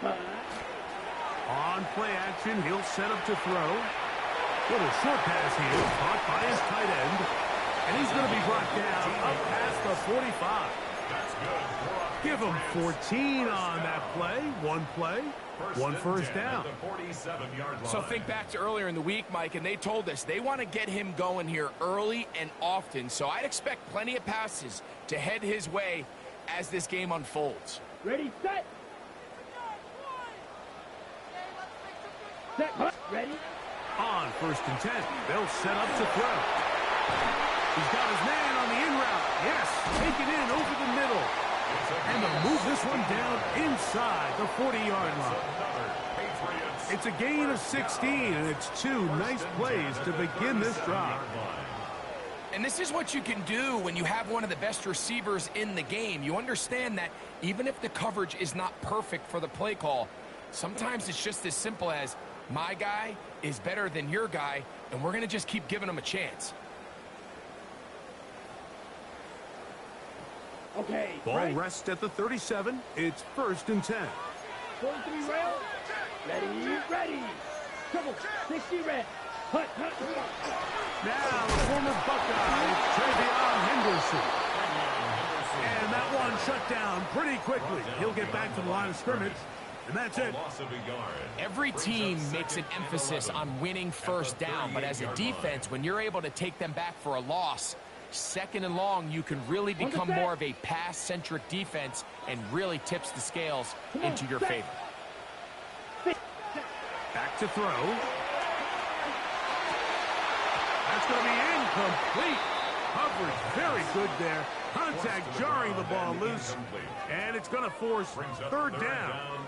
On play action, he'll set up to throw. Little short pass here, caught by his tight end. And he's going to be brought down up past the 45. That's good. Give him 14 on that play. One play, one first down. So think back to earlier in the week, Mike, and they told us they want to get him going here early and often. So I'd expect plenty of passes to head his way as this game unfolds. Ready, set. Set, ready. On 1st and 10, they'll set up to throw. He's got his man on the in route. Yes, take it in over the middle. And they'll move this one down inside the 40-yard line. It's a gain of 16, and it's 2 nice plays to begin this drive. And this is what you can do when you have one of the best receivers in the game. You understand that even if the coverage is not perfect for the play call, sometimes it's just as simple as, my guy is better than your guy, and we're going to just keep giving him a chance. Okay. Ball rests at the 37. It's 1st and 10. 43 rail. Ready. Triple 60 red. Hut. Now the former Buckeye, Travion Henderson. And that one shut down pretty quickly. He'll get back to the line of scrimmage. And that's it. Every team makes an emphasis on winning first down, but as a defense, when you're able to take them back for a loss, 2nd and long, you can really become more of a pass-centric defense and really tips the scales into your favor. Back to throw. That's going to be incomplete. Coverage very good there. Contact jarring the ball loose. And it's going to force 3rd down.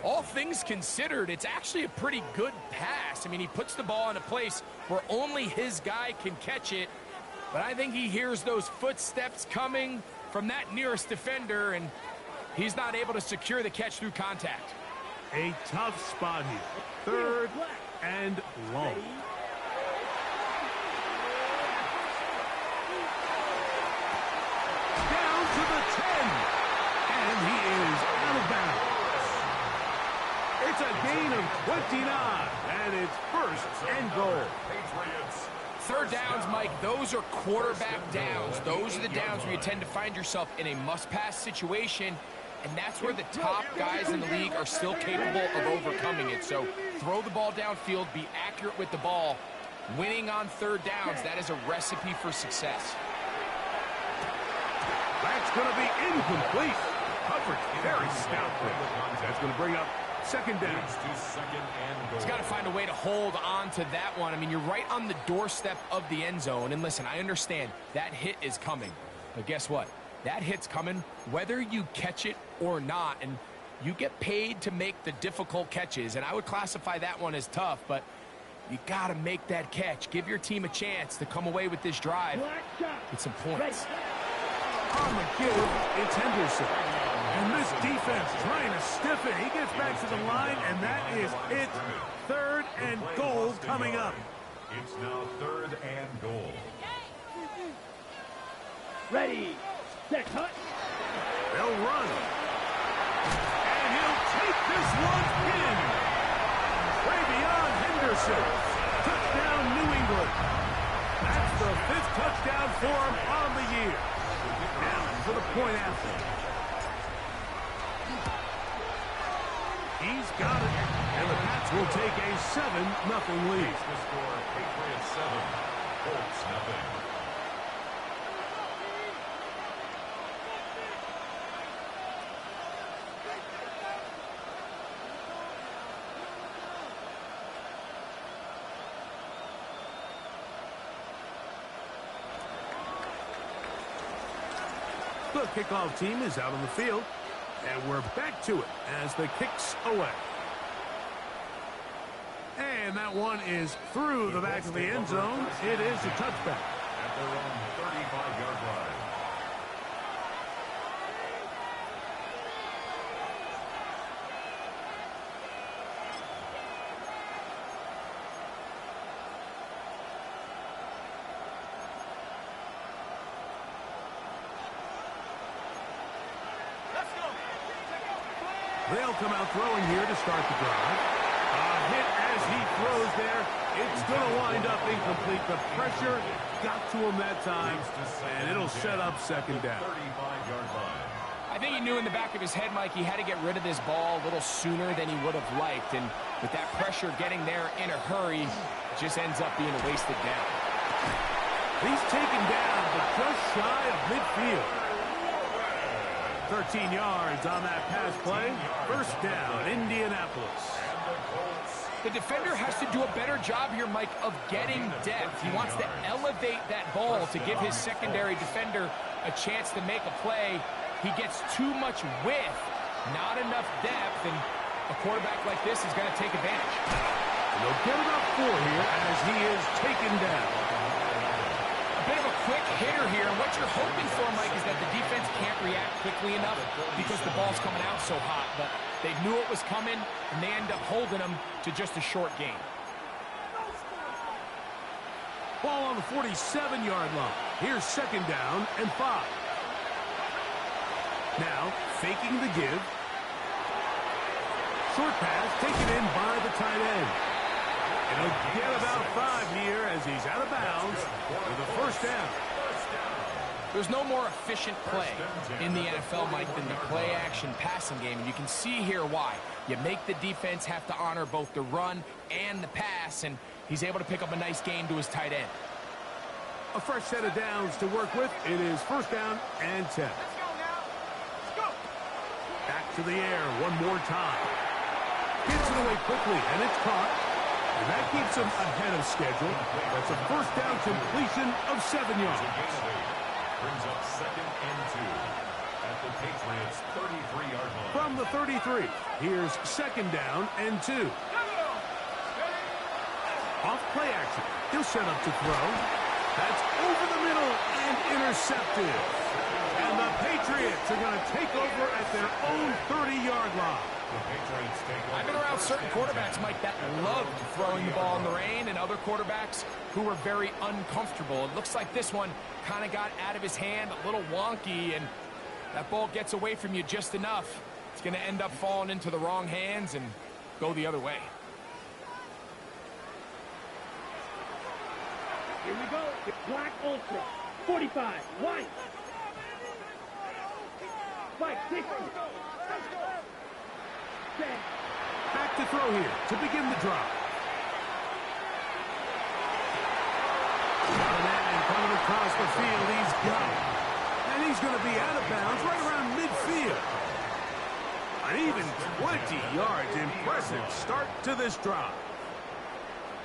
All things considered, it's actually a pretty good pass. I mean, he puts the ball in a place where only his guy can catch it. But I think he hears those footsteps coming from that nearest defender, and he's not able to secure the catch through contact. A tough spot here. 3rd and long. Down to the 10. And he is out of bounds. It's a gain of 29, and it's 1st and goal. 3rd downs, Mike, those are quarterback downs. Those are the downs where you tend to find yourself in a must-pass situation, and that's where the top guys in the league are still capable of overcoming it. So throw the ball downfield, be accurate with the ball. Winning on 3rd downs, that is a recipe for success. That's going to be incomplete. Coverage very stout. That's going to bring up 2nd down. He's got to find a way to hold on to that one. I mean, you're right on the doorstep of the end zone. And listen, I understand that hit is coming. But guess what? That hit's coming whether you catch it or not. And you get paid to make the difficult catches. And I would classify that one as tough. But you got to make that catch. Give your team a chance to come away with this drive with some points. On the give, it's Henderson. And this defense trying to stiff it. He gets back to the line, and that is it. 3rd and goal coming up. It's now 3rd and goal. Ready, set, cut. They'll run. And he'll take this one in. Travion Henderson. Touchdown, New England. That's the 5th touchdown for him on the year. Now for the point after. He's got it, and the Pats will take a 7-0 lead. The score, Patriots 7, Colts 0. The kickoff team is out on the field. And we're back to it as the kick's away. And that one is through the back of the end zone. It is a touchback. At their own 35-yard line. They'll come out throwing here to start the drive. A hit as he throws there. It's going to wind up incomplete. The pressure got to him that time, and it'll set up second down. 35-yard line. I think he knew in the back of his head, Mike, he had to get rid of this ball a little sooner than he would have liked. And with that pressure getting there in a hurry, it just ends up being a wasted down. He's taken down, but just shy of midfield. 13 yards on that pass play. First down, Indianapolis. The defender has to do a better job here, Mike, of getting depth. He wants to elevate that ball to give his secondary defender a chance to make a play. He gets too much width, not enough depth, and a quarterback like this is going to take advantage. And they'll get about 4 here as he is taken down. A bit of a quick hitter here, and what you're hoping for, Mike, is that the defense can't react quickly enough because the ball's coming out so hot. But they knew it was coming, and they end up holding them to just a short gain. Ball on the 47-yard line. Here's second down and 5. Now, faking the give. Short pass taken in by the tight end. And he'll get about 5 here as he's out of bounds with a first down. There's no more efficient play in the NFL, Mike, than the play-action passing game. And you can see here why. You make the defense have to honor both the run and the pass, and he's able to pick up a nice gain to his tight end. A fresh set of downs to work with. It is first down and 10. Back to the air one more time. Gets it away quickly, and it's caught. And that keeps him ahead of schedule. That's a first down completion of 7 yards. Brings up second and 2 at the Patriots' 33-yard line. From the 33, here's second down and 2. Off play action. He'll set up to throw. That's over the middle and intercepted. And the Patriots are going to take over at their own 30-yard line. I've been around certain quarterbacks, Mike, that loved throwing the ball in the rain, and other quarterbacks who were very uncomfortable. It looks like this one kind of got out of his hand, a little wonky, and that ball gets away from you just enough. It's going to end up falling into the wrong hands and go the other way. Here we go. Black Ultra. 45. White. White. 60. Back to throw here to begin the drive. Got a man coming across the field. He's got it. And he's going to be out of bounds right around midfield. An even 20 yards. Impressive start to this drive.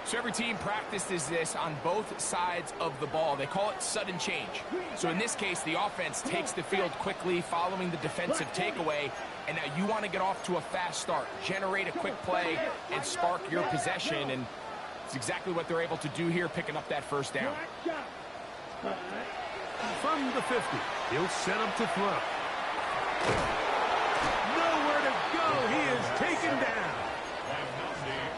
So every team practices this on both sides of the ball. They call it sudden change. So in this case, the offense takes the field quickly following the defensive takeaway. And now you want to get off to a fast start, generate a quick play, and spark your possession. And it's exactly what they're able to do here, picking up that first down. From the 50, he'll set up to throw. Nowhere to go. He is taken down.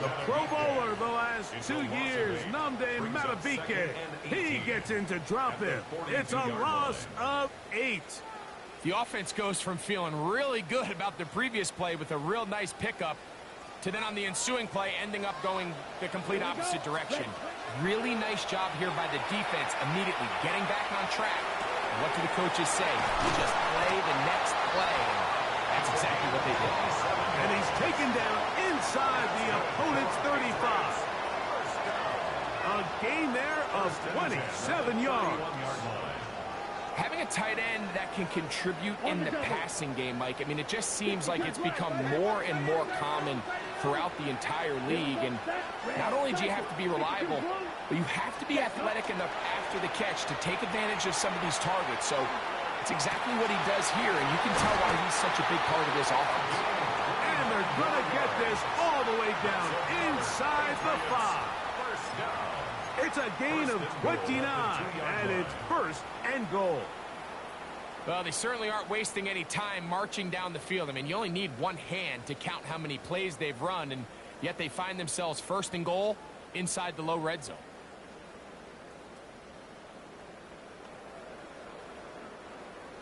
The Pro Bowler the last 2 years, Nnamdi Madubuike. He gets into drop it. It's a loss of 8. The offense goes from feeling really good about the previous play with a real nice pickup to then on the ensuing play ending up going the complete opposite direction. Really nice job here by the defense immediately getting back on track. What do the coaches say? You just play the next play. That's exactly what they did. And he's taken down inside the opponent's 35. A gain there of 27 yards. Having a tight end that can contribute in the passing game, Mike, I mean, it just seems like it's become more and more common throughout the entire league. And not only do you have to be reliable, but you have to be athletic enough after the catch to take advantage of some of these targets. So it's exactly what he does here, and you can tell why he's such a big part of this offense. And they're going to get this all the way down inside the 5. It's a gain of 29, and it's first and goal. Well, they certainly aren't wasting any time marching down the field. I mean, you only need one hand to count how many plays they've run, and yet they find themselves first and goal inside the low red zone.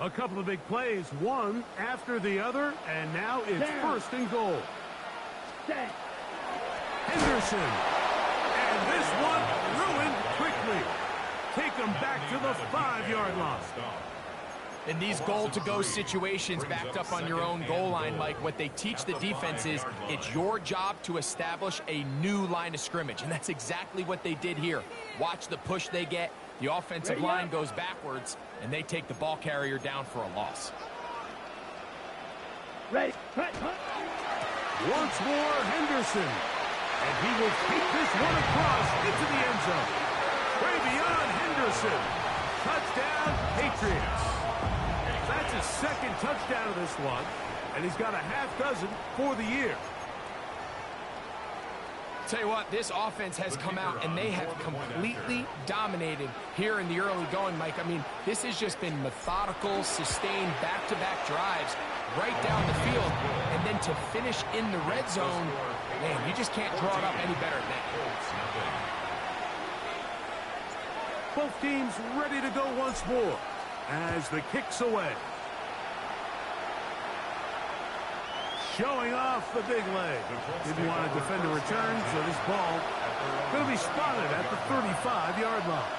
A couple of big plays, one after the other, and now it's first and goal. Henderson. And this one ruined quickly. Take them back to the 5-yard line. In these goal-to-go situations backed up on your own goal line, Mike, what they teach the defense is it's your job to establish a new line of scrimmage, and that's exactly what they did here. Watch the push they get. The offensive line goes backwards, and they take the ball carrier down for a loss. Ready. Once more, Henderson. And he will take this one across into the end zone. Way beyond Henderson. Touchdown, Patriots. That's his second touchdown of this one, and he's got a half dozen for the year. Tell you what, this offense has come out, and they have completely dominated here in the early going, Mike. I mean, this has just been methodical, sustained, back-to-back drives right down the field, and then to finish in the red zone, man, you just can't draw it up any better than that. Both teams ready to go once more as the kick's away. Showing off the big leg. Didn't want to defend a return, so this ball going to be spotted at the 35-yard line.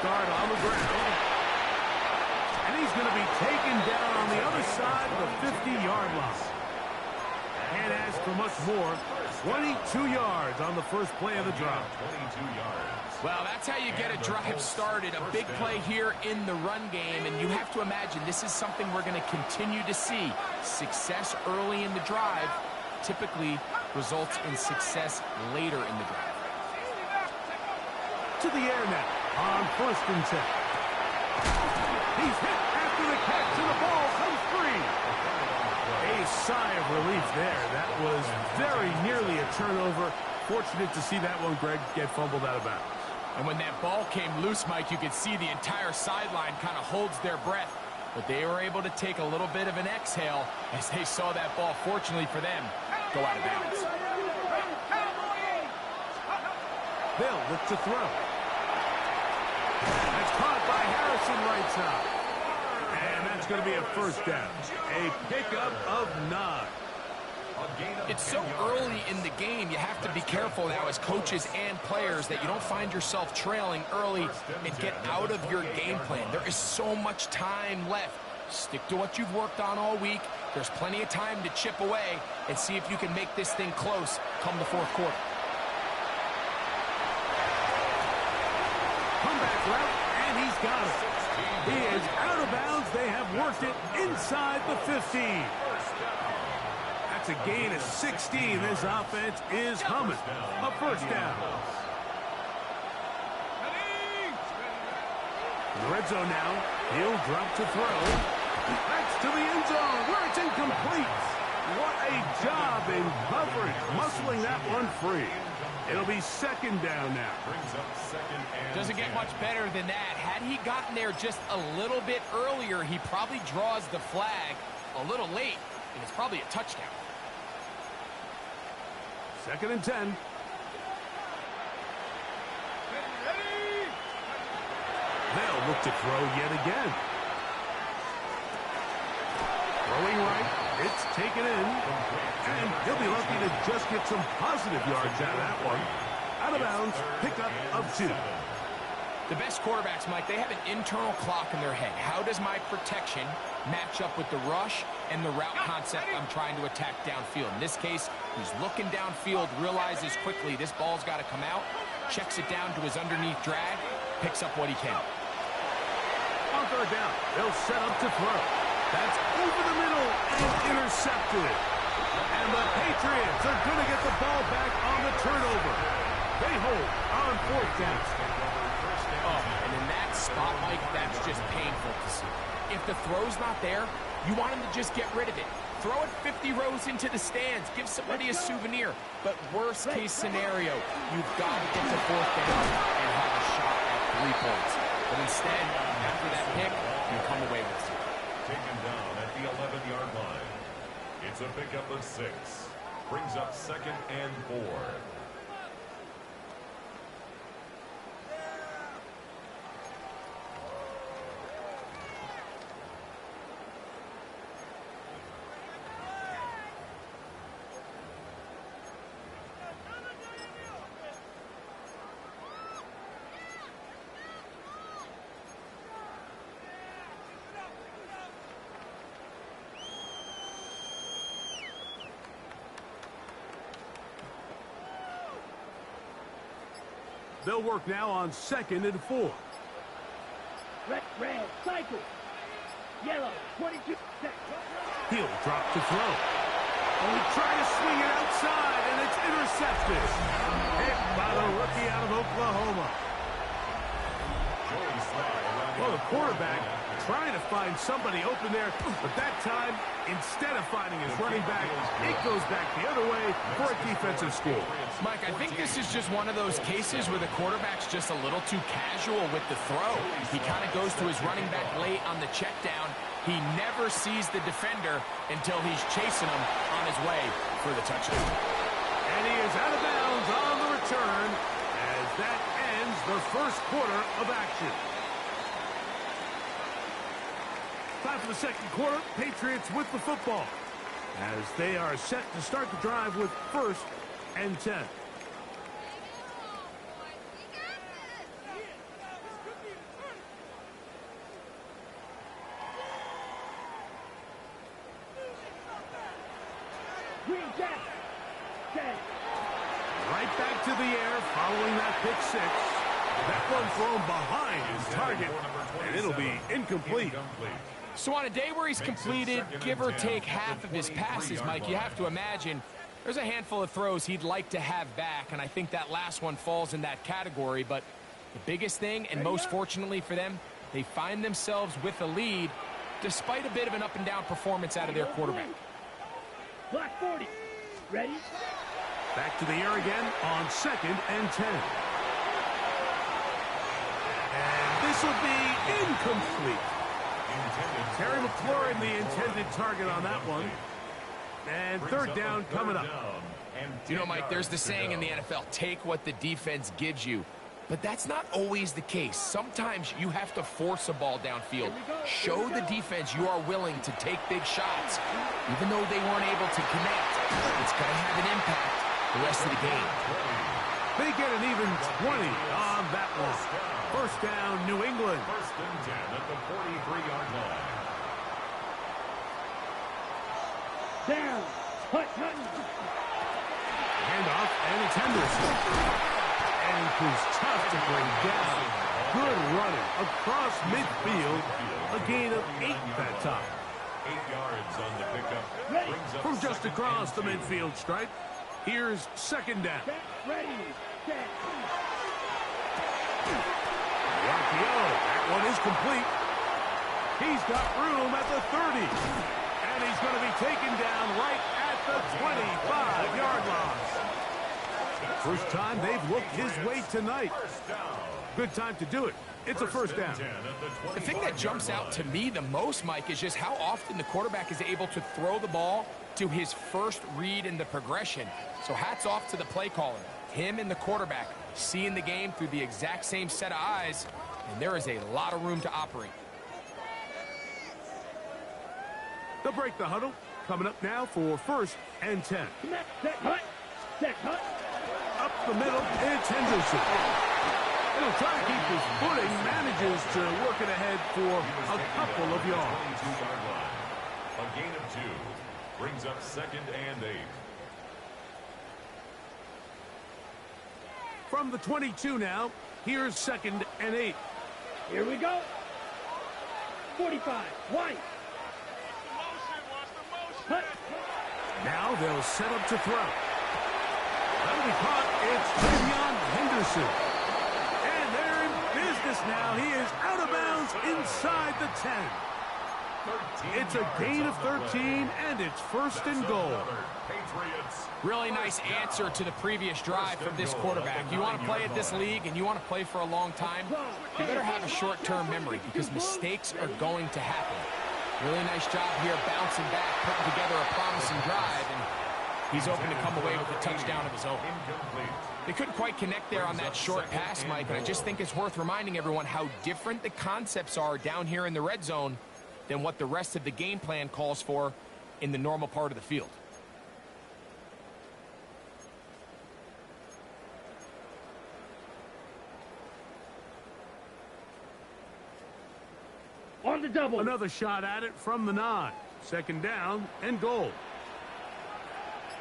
Start on the ground. And he's going to be taken down on the other side of the 50-yard line. Can't ask for much more. 22 yards on the first play of the drive. 22 yards. Well, that's how you get a drive started. A big play here in the run game, and you have to imagine this is something we're going to continue to see. Success early in the drive typically results in success later in the drive. To the air now on 1st and 10. He's hit after the catch, and the ball comes free. A sigh of relief there. That was very nearly a turnover. Fortunate to see that one, Greg, get fumbled out of bounds. And when that ball came loose, Mike, you could see the entire sideline kind of holds their breath. But they were able to take a little bit of an exhale as they saw that ball, fortunately for them, go out of bounds. They'll look to throw. That's caught by Harrison right side. And that's going to be a first down. A pickup of 9. It's so early in the game, you have to be careful now as coaches and players that you don't find yourself trailing early and get out of your game plan. There is so much time left. Stick to what you've worked on all week. There's plenty of time to chip away and see if you can make this thing close come the fourth quarter. Comeback route, and he's got it. He is out of bounds. They have worked it inside the 15. That's a gain of 16. This offense is humming. A first down. In the red zone now. He'll drop to throw. That's to the end zone where it's incomplete. What a job in coverage, muscling that one free. It'll be second down now. Doesn't get much better than that. Had he gotten there just a little bit earlier, he probably draws the flag a little late, and it's probably a touchdown. Second and 10. They'll look to throw yet again. Throwing right. It's taken in. And he'll be lucky to just get some positive yards out of that one. Out of bounds. Pickup of 2. The best quarterbacks, Mike, they have an internal clock in their head. How does my protection match up with the rush and the route concept I'm trying to attack downfield? In this case, he's looking downfield, realizes quickly this ball's got to come out, checks it down to his underneath drag, picks up what he can. On third down, they'll set up to throw. That's over the middle and intercepted. And the Patriots are going to get the ball back on the turnover. They hold on fourth down. Oh, and in that spot, Mike, that's just painful to see. If the throw's not there, you want him to just get rid of it. throw it 50 rows into the stands. Give somebody a souvenir. But worst case scenario, you've got to get to fourth down and have a shot at 3 points. But instead, after that pick, you come away with it. Taken down at the 11-yard line. It's a pickup of 6. Brings up 2nd and 4. They'll work now on 2nd and 4. Red, cycle. Yellow, 22. He'll drop to throw. And we try to swing it outside, and it's intercepted. Hit by the rookie out of Oklahoma. Well, the quarterback trying to find somebody open there, but that time, instead of finding his running back, it goes back the other way for a defensive score. Mike, I think this is just one of those cases where the quarterback's just a little too casual with the throw. He kind of goes to his running back late on the check down. He never sees the defender until he's chasing him on his way for the touchdown. And he is out of bounds on the return as that ends the first quarter of action. Time for the second quarter. Patriots with the football as they are set to start the drive with 1st and 10. Green Jack. Right back to the air following that pick 6. That one thrown behind his target, and it'll be incomplete. So on a day where he's completed, give or take half of his passes, Mike, you have to imagine there's a handful of throws he'd like to have back, and I think that last one falls in that category. But the biggest thing, and most fortunately for them, they find themselves with a lead despite a bit of an up-and-down performance out of their quarterback. Block 40. Ready? Back to the air again on 2nd and 10. And this will be incomplete. Terry McLaurin, the intended target on that one. And 3rd down coming up. You know, Mike, there's the saying in the NFL, take what the defense gives you. But that's not always the case. Sometimes you have to force a ball downfield. Show the defense you are willing to take big shots. Even though they weren't able to connect, it's going to have an impact the rest of the game. They get an even 20 on that one. 1st down, New England. 1st and 10 at the 43-yard line. Down. Hut. Handoff, and it's Henderson. And who's tough to bring down. Good running across midfield. A gain of 8 that time. 8 yards on the pickup. From just across the midfield stripe, here's 2nd down. Ready. Set. That one is complete. He's got room at the 30. And he's going to be taken down right at the 25-yard line. First time they've looked his way tonight. Good time to do it. It's a 1st down. The thing that jumps out to me the most, Mike, is just how often the quarterback is able to throw the ball to his first read in the progression. So hats off to the play caller. Him and the quarterback seeing the game through the exact same set of eyes, and there is a lot of room to operate. They'll break the huddle. Coming up now for 1st and 10. Set hut. Up the middle, it's Henderson. He'll try to keep his footing, manages to work it ahead for a couple of yards. A gain of 2 brings up 2nd and 8. From the 22 now, here's 2nd and 8. Here we go. 45. White. Hut. Now they'll set up to throw. That'll be caught. It's Travion Henderson. And they're in business now. He is out of bounds inside the 10. It's a gain of 13, and it's first and goal. Patriots. Really nice answer to the previous drive from this quarterback. You want to play at this league and you want to play for a long time, you better have a short-term memory because mistakes are going to happen. Really nice job here bouncing back, putting together a promising drive, and he's open to come away with a touchdown of his own. They couldn't quite connect there on that short pass, Mike, and I just think it's worth reminding everyone how different the concepts are down here in the red zone than what the rest of the game plan calls for in the normal part of the field. On the double. Another shot at it from the 9. Second down and goal.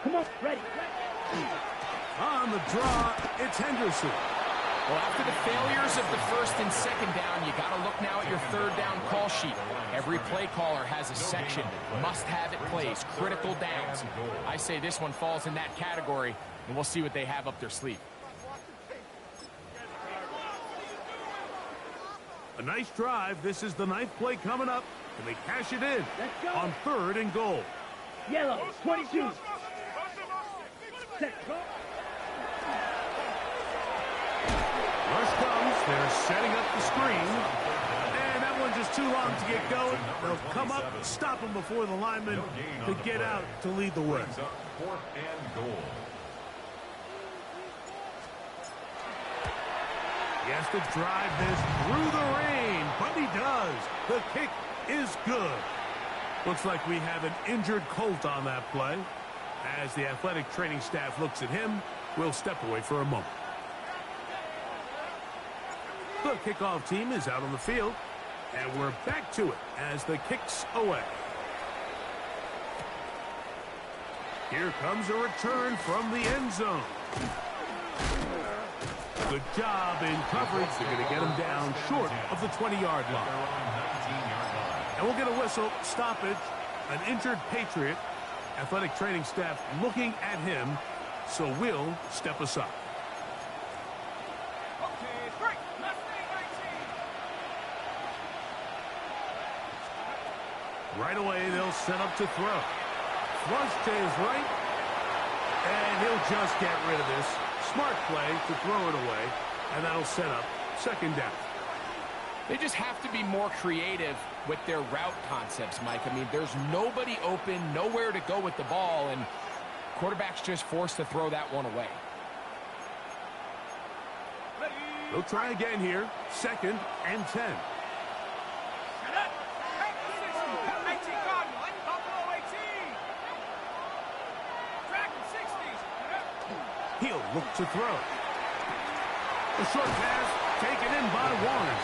Come on, ready. On the draw, it's Henderson. Well, after the failures of the first and second down, you got to look now at your third down call sheet. Every play caller has a section, must-have-it plays, critical downs. I say this one falls in that category, and we'll see what they have up their sleeve. A nice drive. This is the 9th play coming up. Can they cash it in Let's go. on third and goal? Yellow, 22. Set, go. Rush comes. They're setting up the screen. And that one's just too long to get going. They'll come up, stop him before the lineman could get out to lead the way. Brings up 4th and goal. He has to drive this through the rain, but he does. The kick is good. Looks like we have an injured Colt on that play. As the athletic training staff looks at him, we'll step away for a moment. The kickoff team is out on the field, and we're back to it as the kick's away. Here comes a return from the end zone. Good job in coverage. They're going to get him down short of the 20-yard line. And we'll get a whistle, stoppage, an injured Patriot. Athletic training staff looking at him, so we'll step aside. Right away, they'll set up to throw. Flush to his right, and he'll just get rid of this. Smart play to throw it away, and that'll set up second down. They just have to be more creative with their route concepts, Mike. I mean, there's nobody open, nowhere to go with the ball, and quarterback's just forced to throw that one away. They'll try again here. Second and 10. He'll look to throw. A short pass taken in by Warren.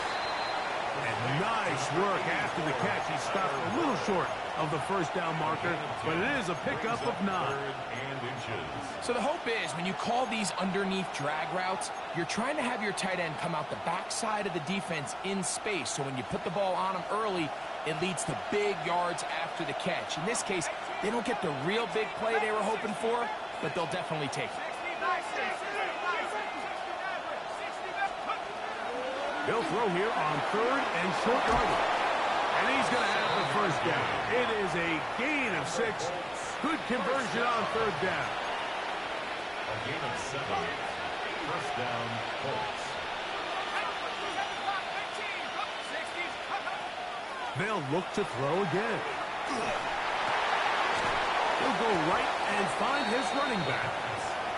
And nice work after the catch. He stopped a little short of the first down marker, but it is a pickup of 9. So the hope is when you call these underneath drag routes, you're trying to have your tight end come out the backside of the defense in space. So when you put the ball on him early, it leads to big yards after the catch. In this case, they don't get the real big play they were hoping for, but they'll definitely take it. They'll throw here on third and short yardage. And he's going to have the first down. It is a gain of 6. Good conversion on third down. A gain of 7. First down, Colts. They'll look to throw again. He'll go right and find his running back.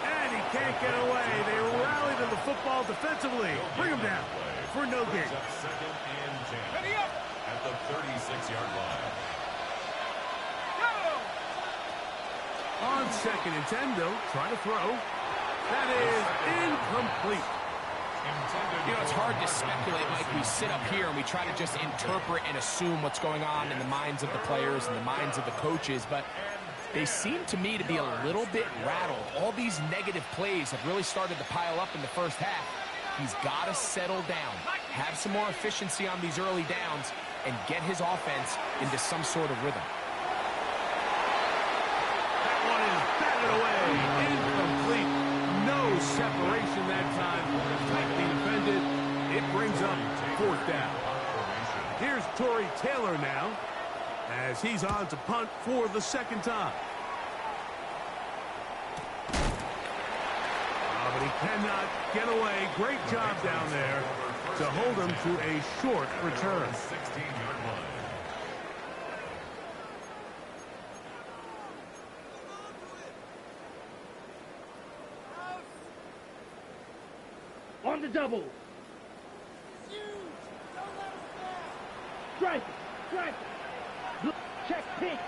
And he can't get away. They rally to the football defensively. Bring him down for no gain. Second and 10 at the 36-yard line. On second and 10, they'll try to throw. That is incomplete. You know, it's hard to speculate, Mike. We sit up here and we try to just interpret and assume what's going on in the minds of the players and the minds of the coaches, but they seem to me to be a little bit rattled. All these negative plays have really started to pile up in the first half. He's got to settle down, have some more efficiency on these early downs, and get his offense into some sort of rhythm. That one is batted away. Incomplete. No separation that time. Tightly defended. It brings up fourth down. Here's Torrey Taylor now. as he's on to punt for the second time. But he cannot get away. Great job down there to hold him to a short return. 16-yard line. On the double. Strike. Check pick.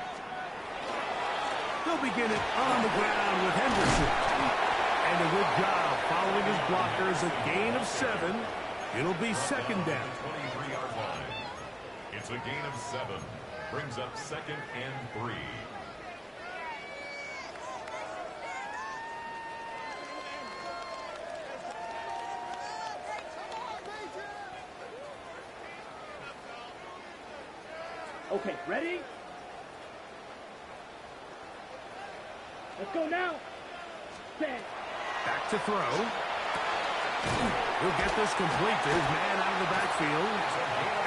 They'll begin it on the ground with Henderson. And a good job following his blockers. A gain of 7. It'll be second down. 23-yard line. It's a gain of 7. Brings up second and 3. Okay, ready? Let's go now. Set. Back to throw. He'll get this complete to his man out of the backfield.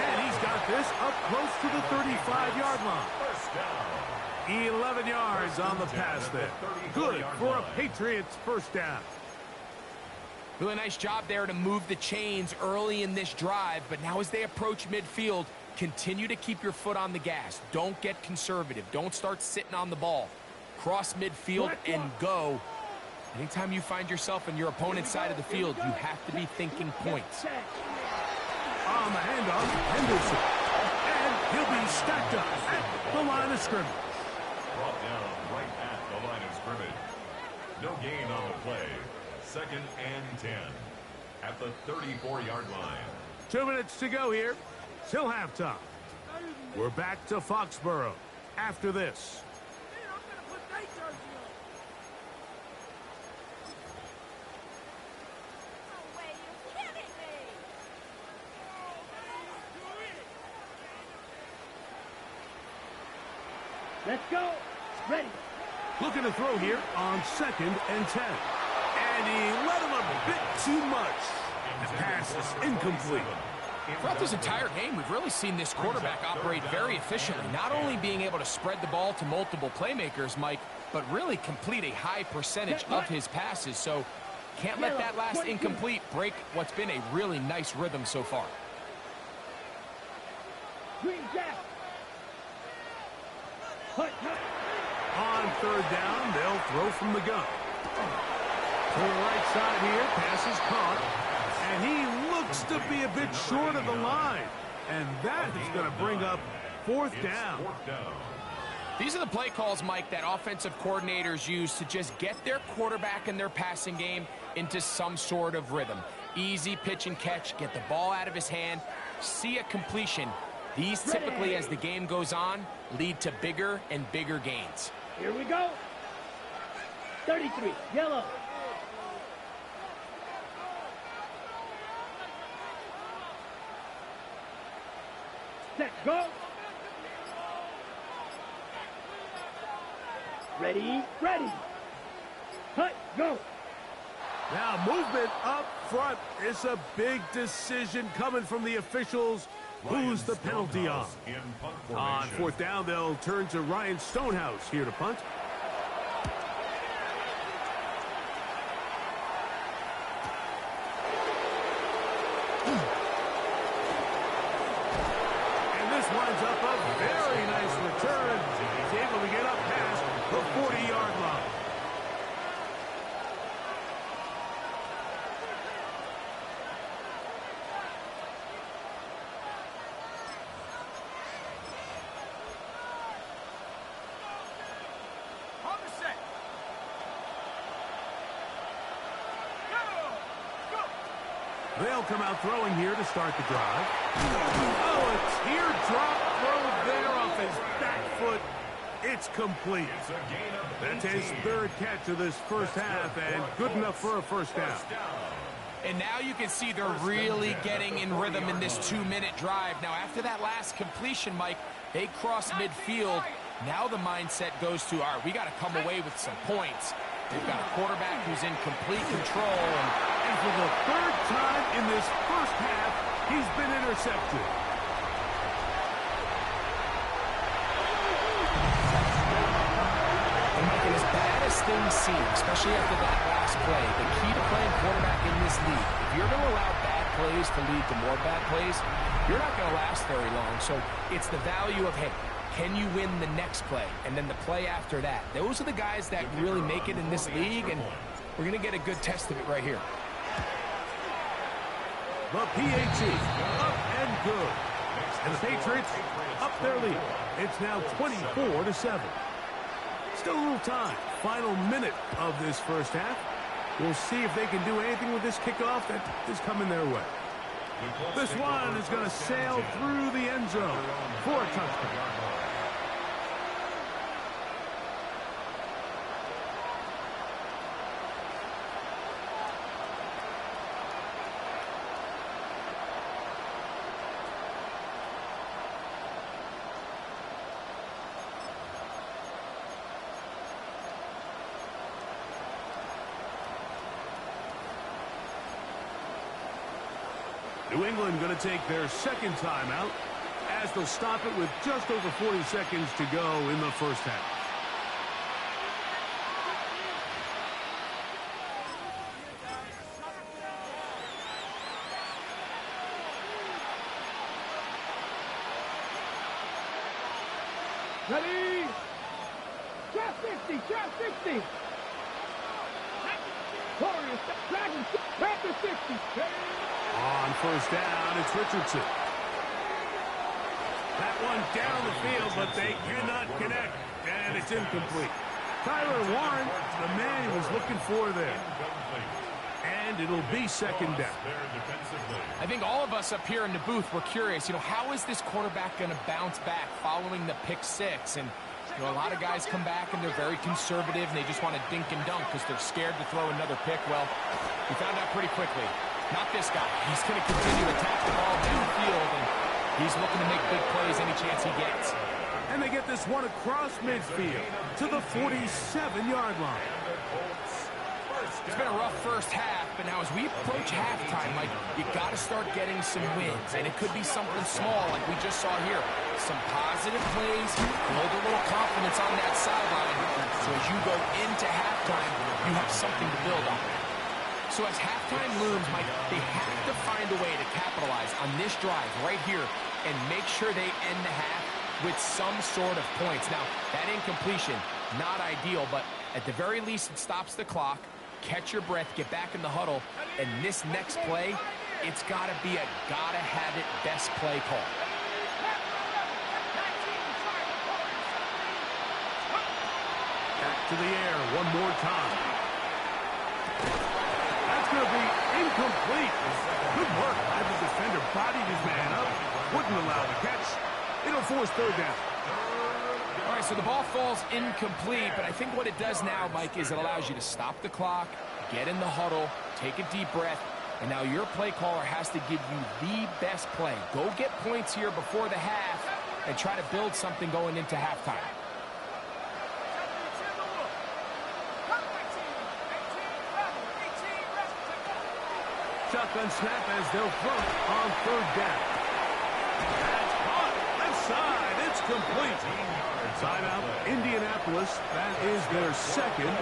And he's got this up close to the 35-yard line. First down. 11 yards on the pass there. Good for a Patriots first down. Really nice job there to move the chains early in this drive, but now as they approach midfield, continue to keep your foot on the gas. Don't get conservative. Don't start sitting on the ball. Cross midfield and go. Anytime you find yourself on your opponent's side of the field, you have to be thinking points. On the handoff, Henderson. And he'll be stacked up at the line of scrimmage. Brought down right at the line of scrimmage. No gain on the play. Second and 10 at the 34-yard line. 2 minutes to go here till halftime. We're back to Foxborough after this. Let's go. Ready. Looking to throw here on second and 10. And he let him a bit too much. The pass is incomplete. Throughout this entire game, we've really seen this quarterback operate very efficiently, not only being able to spread the ball to multiple playmakers, Mike, but really complete a high percentage of his passes. So can't let that last incomplete break what's been a really nice rhythm so far. Green Jack. On third down, they'll throw from the gun. To the right side here, pass is caught. And he looks to be a bit short of the line. And that is going to bring up fourth down. These are the play calls, Mike, that offensive coordinators use to just get their quarterback and their passing game into some sort of rhythm. Easy pitch and catch, get the ball out of his hand, see a completion. These typically, as the game goes on, lead to bigger and bigger gains. Here we go. 33, yellow. Set, go. Ready, ready. Cut, go. Now movement up front is a big decision coming from the officials. Who's the penalty on? On fourth down, they'll turn to Ryan Stonehouse here to punt. And this winds up a very nice return. He's able to get up past the 40-yard line. They'll come out throwing here to start the drive. Oh, a teardrop throw there off his back foot. It's complete. That's his third catch of this first half, and good enough for a first down. And now you can see they're really getting in rhythm in this 2-minute drive. Now, after that last completion, Mike, they cross midfield. Now the mindset goes to, all right, we got to come away with some points. They've got a quarterback who's in complete control. And for the third time in this first half, he's been intercepted. things seem, especially after that last play, the key to playing quarterback in this league, if you're going to allow bad plays to lead to more bad plays, you're not going to last very long. So it's the value of, hey, can you win the next play? And then the play after that. Those are the guys that really make it in this league, and we're going to get a good test of it right here. The PAT up and good. And the Patriots up their lead. It's now 24-7. Still a little time. Final minute of this first half. We'll see if they can do anything with this kickoff that is coming their way. This one is going to sail through the end zone for a touchdown. New England going to take their second timeout as they'll stop it with just over 40 seconds to go in the first half. Ready? Shot 60, shot 60. Warriors, Dragons, Panthers 60. On first down, it's Richardson. That one down the field, but they cannot connect, and it's incomplete. Tyler Warren, the man he was looking for there. And it'll be second down. I think all of us up here in the booth were curious, how is this quarterback going to bounce back following the pick six? And, a lot of guys come back and they're very conservative and they just want to dink and dunk because they're scared to throw another pick. Well, we found out pretty quickly. Not this guy. He's going to continue to attack the ball downfield, and he's looking to make big plays any chance he gets. And they get this one across midfield to the 47-yard line. It's been a rough first half, but now as we approach halftime, Mike, you got to start getting some wins, and it could be something small like we just saw here. Some positive plays, build a little confidence on that sideline, so as you go into halftime, you have something to build on. So as halftime looms, Mike, they have to find a way to capitalize on this drive right here and make sure they end the half with some sort of points. Now, that incompletion, not ideal, but at the very least, it stops the clock. Catch your breath, get back in the huddle, and this next play, it's got to be a gotta-have-it best play call. Back to the air one more time. That's going to be incomplete. Good work by the defender. Bodied his man up. Wouldn't allow the catch. It'll force third down. All right, so the ball falls incomplete, but I think what it does now, Mike, is it allows you to stop the clock, get in the huddle, take a deep breath, and now your play caller has to give you the best play. Go get points here before the half and try to build something going into halftime. Shotgun snap as they'll throw it on third down. That's caught. Left side. It's complete. Timeout, Indianapolis. That is their second,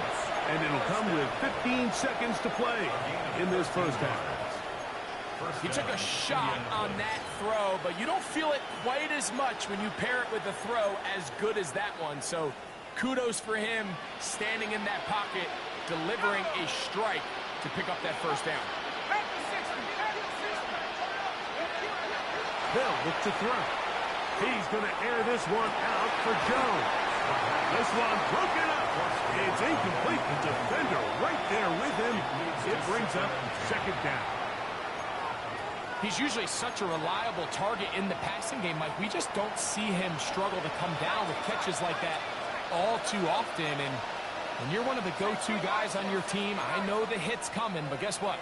and it'll come with 15 seconds to play in this first half. He took a shot on that throw, but you don't feel it quite as much when you pair it with a throw as good as that one. So kudos for him standing in that pocket, delivering a strike to pick up that first down. They'll look to throw. He's going to air this one out for Jones. This one broken up. It's incomplete. The defender right there with him. It brings up second down. He's usually such a reliable target in the passing game, Mike. We just don't see him struggle to come down with catches like that all too often. And when you're one of the go-to guys on your team, I know the hit's coming, but guess what?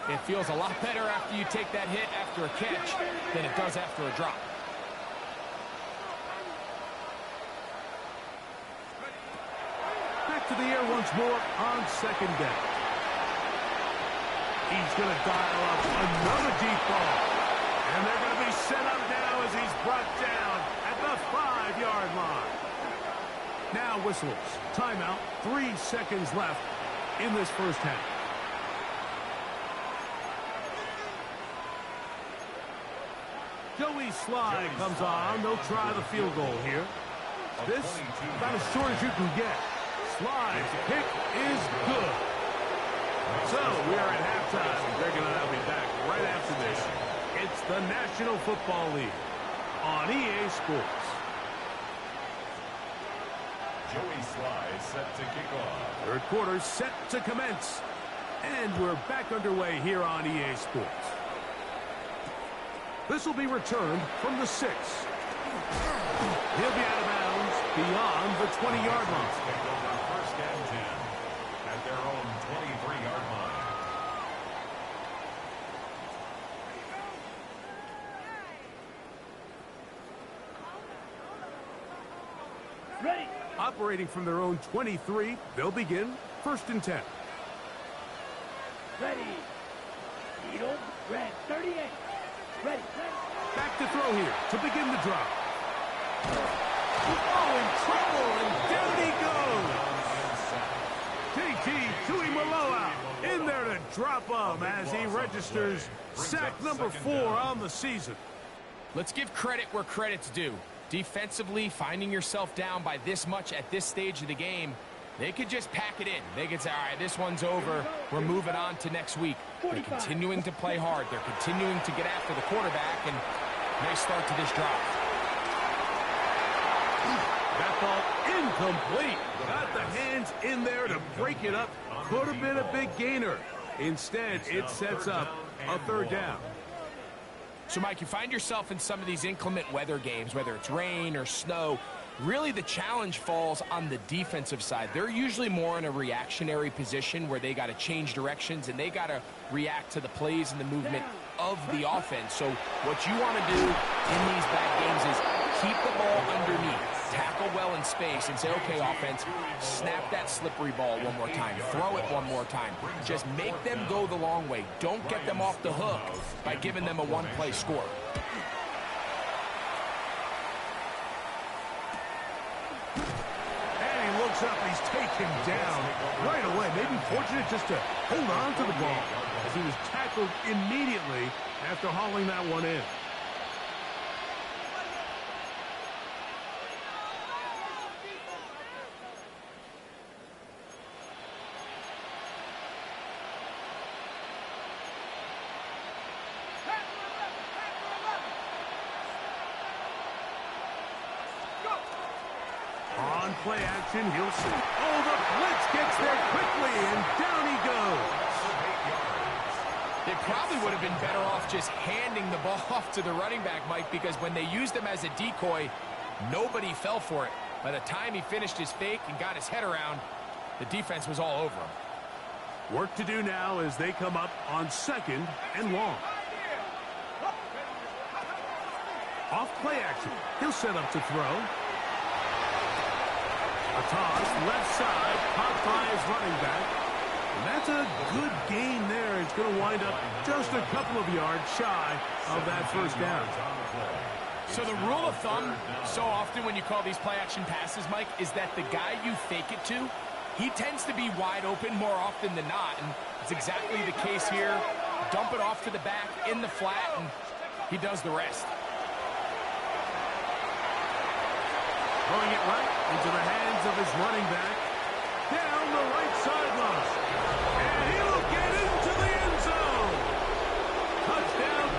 It feels a lot better after you take that hit after a catch than it does after a drop. Back to the air once more on second down. He's going to dial up another deep ball. And they're going to be set up now as he's brought down at the 5-yard line. Now whistles. Timeout. 3 seconds left in this first half. Joey Slye comes on. They'll try the field goal here. This about as short as you can get. Slye's kick is good. So we are at halftime. Greg and I will be back right after this. It's the National Football League on EA Sports. Joey Slye set to kick off. Third quarter set to commence. And we're back underway here on EA Sports. This will be returned from the 6. He'll be out of bounds beyond the 20-yard line. Picked over first and 10 at their own 23-yard line. Ready. Operating from their own 23, they'll begin first and 10. Ready. Field. Red. 38. Ready. Back to throw here to begin the drop. Oh, in trouble, and down he goes. JT Tuimoloau in there to drop him as he registers sack number 4 on the season. Let's give credit where credit's due. Defensively, finding yourself down by this much at this stage of the game, they could just pack it in. They could say, all right, this one's over. We're moving on to next week. They're continuing to play hard. They're continuing to get after the quarterback, and nice start to this drive. That ball incomplete. Got the hands in there to break it up. Could have been a big gainer. Instead, it sets up a third down. So, Mike, you find yourself in some of these inclement weather games, whether it's rain or snow. Really, the challenge falls on the defensive side. They're usually more in a reactionary position where they got to change directions and they got to react to the plays and the movement of the offense. So what you want to do in these bad games is keep the ball underneath, tackle well in space, and say, okay, offense, snap that slippery ball one more time, throw it one more time. Just make them go the long way. Don't get them off the hook by giving them a one-play score. Up, he's taken down right away. Maybe fortunate just to hold on to the ball as he was tackled immediately after hauling that one in. On play action, he'll see. Oh, the blitz gets there quickly, and down he goes. They probably would have been better off just handing the ball off to the running back, Mike, because when they used him as a decoy, nobody fell for it. By the time he finished his fake and got his head around, the defense was all over him. Work to do now as they come up on 2nd and long. Off play action, he'll set up to throw. A toss, left side, caught by his running back. And that's a good gain there. It's going to wind up just a couple of yards shy of that first down. So the rule of thumb, so often when you call these play-action passes, Mike, is that the guy you fake it to, he tends to be wide open more often than not. And it's exactly the case here. Dump it off to the back in the flat, and he does the rest. Throwing it right into the hands of his running back. Down the right sideline. And he'll get into the end zone. Touchdown.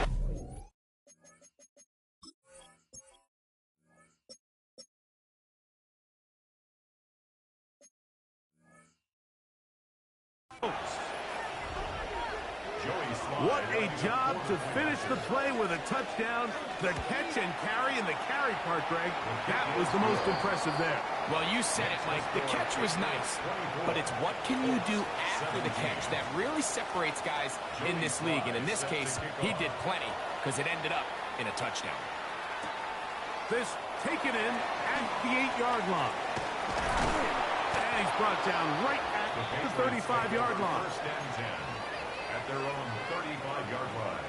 What a job to finish the play with a touchdown. The catch and carry, and the carry part, Greg, that was the most impressive there. Well, you said it, Mike. The catch was nice, but it's what can you do after the catch that really separates guys in this league. And in this case, he did plenty because it ended up in a touchdown. This taken in at the 8-yard line. And he's brought down right at the 35-yard line. First and 10 at their own 35-yard line.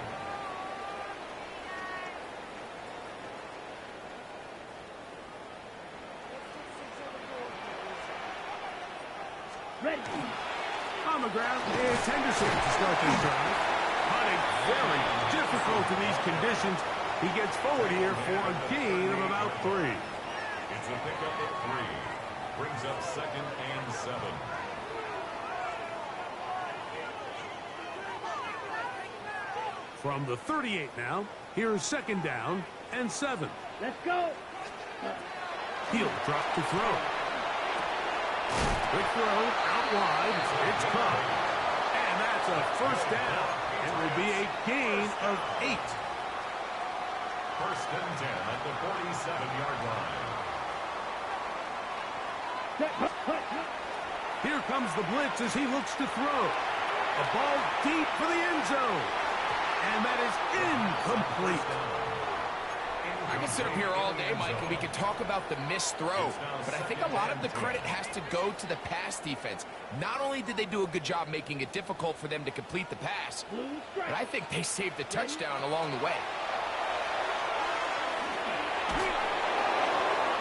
Ready. On the ground, it's Henderson to start this drive. Hunting very difficult in these conditions. He gets forward here for a gain of about 3. It's a pickup of 3. Brings up 2nd and 7. From the 38 now, here's 2nd down and 7. Let's go. He'll drop to throw. Quick throw, out wide, it's caught. And that's a 1st down. It will be a gain of 8. 1st and 10 at the 47-yard line. Here comes the blitz as he looks to throw. A ball deep for the end zone. And that is incomplete. I can sit up here all day, Mike, and we can talk about the missed throw, but I think a lot of the credit has to go to the pass defense. Not only did they do a good job making it difficult for them to complete the pass, but I think they saved a touchdown along the way.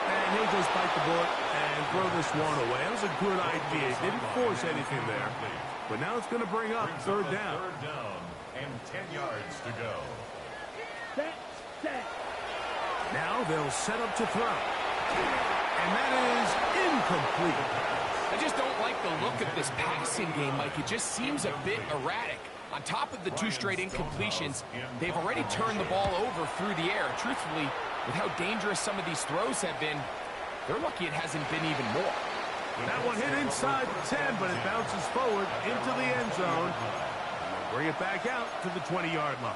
And he'll just bite the bullet and throw this one away. That was a good idea. He didn't force anything there. But now it's going to bring up 3rd down. 3rd down and 10 yards to go. Set. Now they'll set up to throw. And that is incomplete. I just don't like the look of this passing game, Mike. It just seems a bit erratic. On top of the 2 straight incompletions, they've already turned the ball over through the air. Truthfully, with how dangerous some of these throws have been, they're lucky it hasn't been even more. That one hit inside the 10, but it bounces forward into the end zone. Bring it back out to the 20-yard line.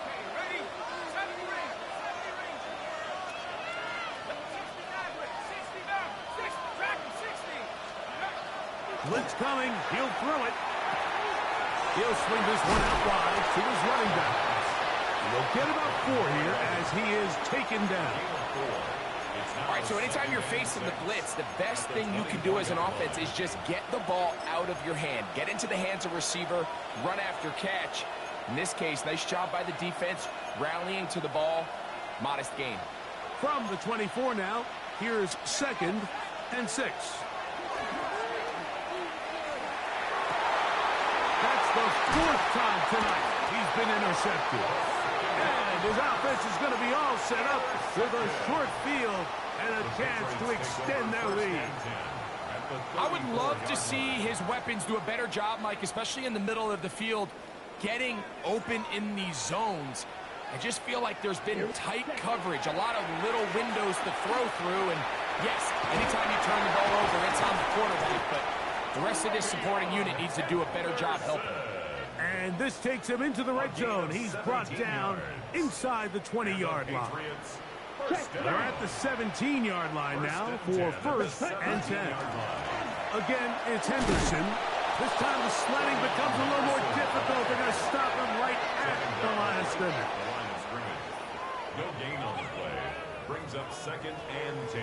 Blitz coming. He'll throw it. He'll swing this one out wide to his running back. He'll get about 4 here as he is taken down. All right, so anytime you're facing the blitz, the best thing you can do as an offense is just get the ball out of your hand. Get into the hands of receiver, run after catch. In this case, nice job by the defense, rallying to the ball. Modest gain. From the 24 now, here's 2nd and 6. That's the 4th time tonight he's been intercepted. And his offense is going to be all set up with a short field and a chance to extend their lead. I would love to see his weapons do a better job, Mike, especially in the middle of the field, getting open in these zones. I just feel like there's been tight coverage, a lot of little windows to throw through, and yes, anytime you turn the ball over, it's on the quarterback, but the rest of this supporting unit needs to do a better job helping. And this takes him into the red zone. He's brought down inside the 20-yard line. They're at the 17-yard line now for 1st and 10. Again, it's Henderson. This time the sledding becomes a little more difficult. They're going to stop him right at the line of scrimmage. No gain on the play. Brings up 2nd and 10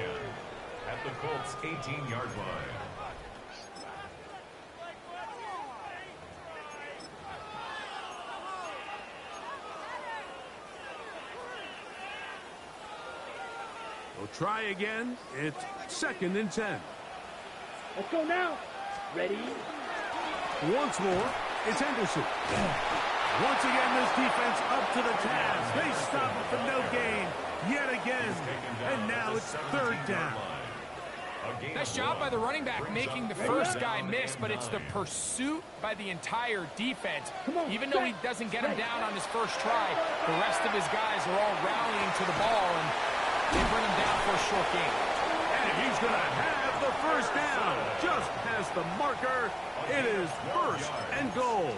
at the Colts 18-yard line. We'll try again. It's 2nd and 10. Let's go now. Ready. Once more, it's Henderson. Once again, this defense up to the task. They stop it for no gain yet again. And now it's 3rd down. Nice job by the running back making the first guy miss, but it's the pursuit by the entire defense. Even though he doesn't get him down on his first try, the rest of his guys are all rallying to the ball, and they bring him down for a short gain. And he's going to have the 1st down. Just past the marker. It is 1st and goal.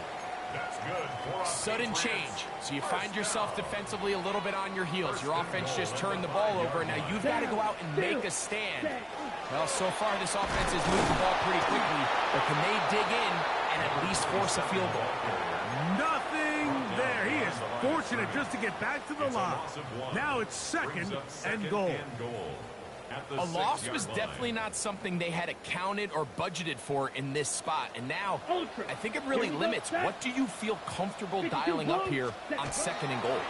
That's good. Sudden change. So you find yourself defensively a little bit on your heels. Your offense just turned the ball over. Now you've got to go out and make a stand. Well, so far this offense has moved the ball pretty quickly. But can they dig in and at least force a field goal? Nothing there. He is fortunate just to get back to the line. Now it's 2nd and goal. A loss was definitely not something they had accounted or budgeted for in this spot. And now, I think it really limits what do you feel comfortable dialing up here on 2nd and goal.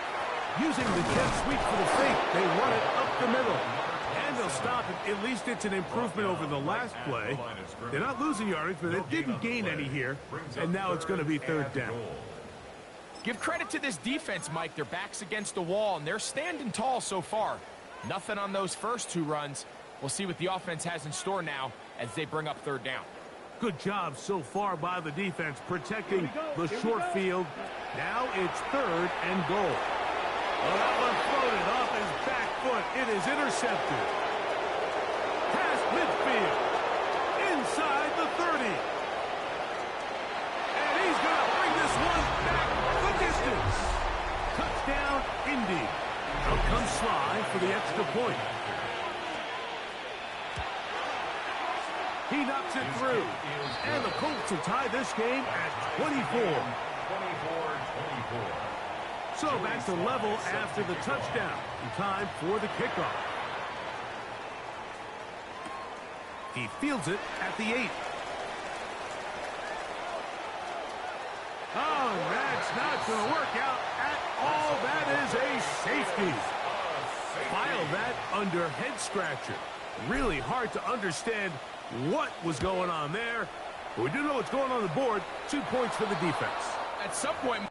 Using the jet sweep for the fake, they run it up the middle. And they'll stop it. At least it's an improvement over the last play. They're not losing yardage, but they didn't gain any here. And now it's going to be third down. Give credit to this defense, Mike. Their back's against the wall, and they're standing tall so far. Nothing on those first two runs. We'll see what the offense has in store now as they bring up third down. Good job so far by the defense protecting the short field. Now it's third and goal. Well, that one floated off his back foot. It is intercepted. Past midfield. Inside the 30. And he's going to bring this one back the distance. Touchdown, Indy. Out comes Sly for the extra point. He knocks it through. And the Colts will tie this game at 24. 24-24. So back to level after the touchdown. Time for the kickoff. He fields it at the 8. Oh, that's not going to work out at all. That is a safety. File that under head scratcher. Really hard to understand what was going on there. But we do know what's going on the board. 2 points for the defense. At some point...